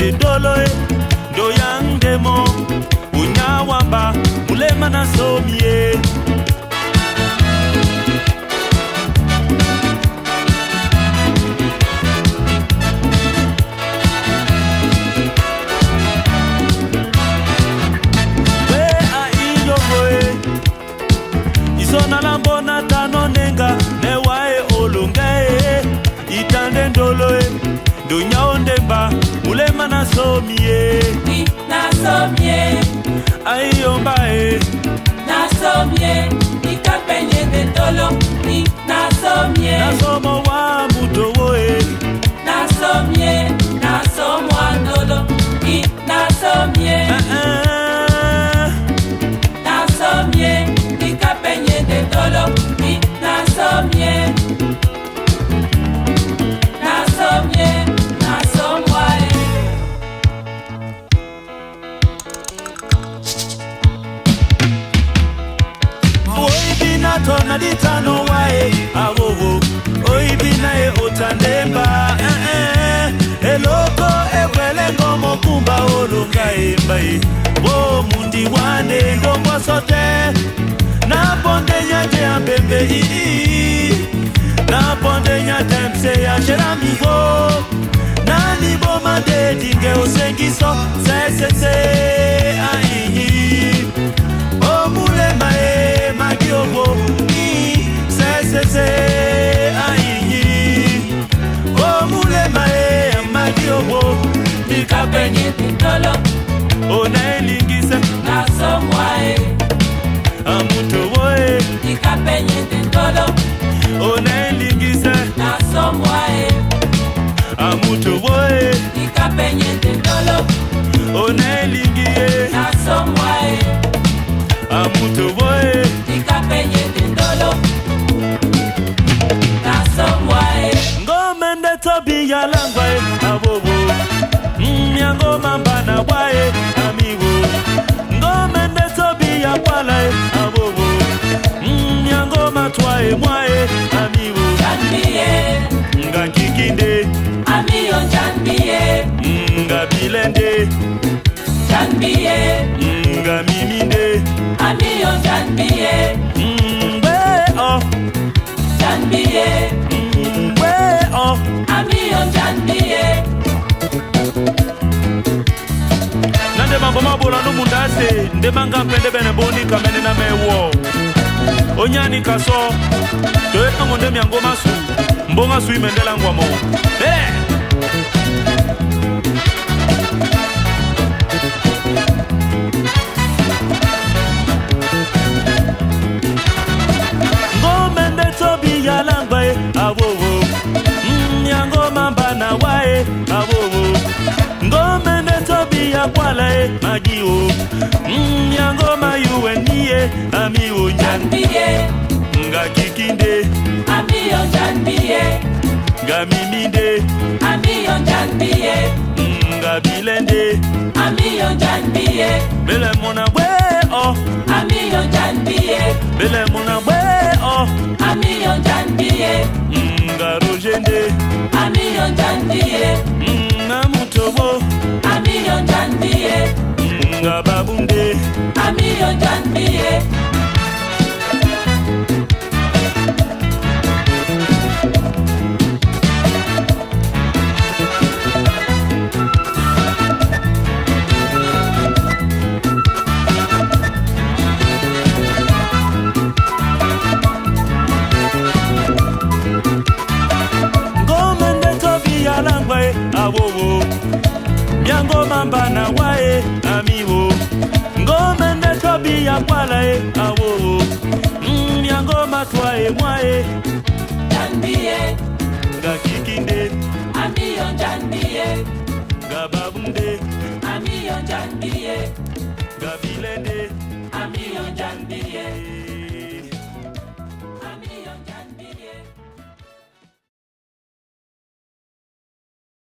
de doloe do yang demo unyawamba mulema na somie Isona lambona tano nenga ne wae olungae itande ndoloe dunya ondemba mulema na somie na somie ayombae na somie ikapenye de tolo na somie na somo wa mutowoe na somie na somo andolo na somie na somie ikapenye de tolo na somie na somie na somwae oibina tona ditano wae awowo oibina e otandemba eloko ekwele ngomo kumba olunga embai wo mundi wane ngombo sote na ponde nyate ambembe na ponde nyate mse ya sheramigo na nibo mande dinge usengiso se aihi o mulema e magiobo se aihi o mulema e magiobo ikapenye de tolo ona elingise na somwae amutowoe ikapenye de tolo ona elingise na somwae amutowoe ikapenye de tolo ona elingie na somwae amutowoe ikapenye de tolo na somwae ngomende tobi yalangwae abobo nyango mambana wae amigo ngomende tobi yakwalae abobo nyango matwae mwae amigo janbiye nga kikinde amiyo janbiye nga bilende janbiye nga miminde amiyo janbiye janbiye amiyo janbiye nande mambo mabola no mundase ndemanga mpende bene boni kamene na mewo onyani kaso to ngonde myango masu mbonga su imendela ngwamo ngomende tobi yalangwae awowo nyango mambana wae awowo ngomende tobi yakwalae magiwo nyango mayuwenie amiwo janbiye nga kikinde amiyo janbiye nga miminde amiyo janbiye nga bilende amiyo janbiye bele mona bwe amiyo janbiye bele mona bwe amiyo janbiye nga rojende amiyo janbiye nga mutobo amiyo janbiye nga babunde amiyo janbiye awowo myango mambana wae amiwo ngomende tobi yakwalae awowo myango matwae mwae janbiye nga kikinde amiyo janbiye nga babunde amiyo janbiye nga bilende amiyo janbiye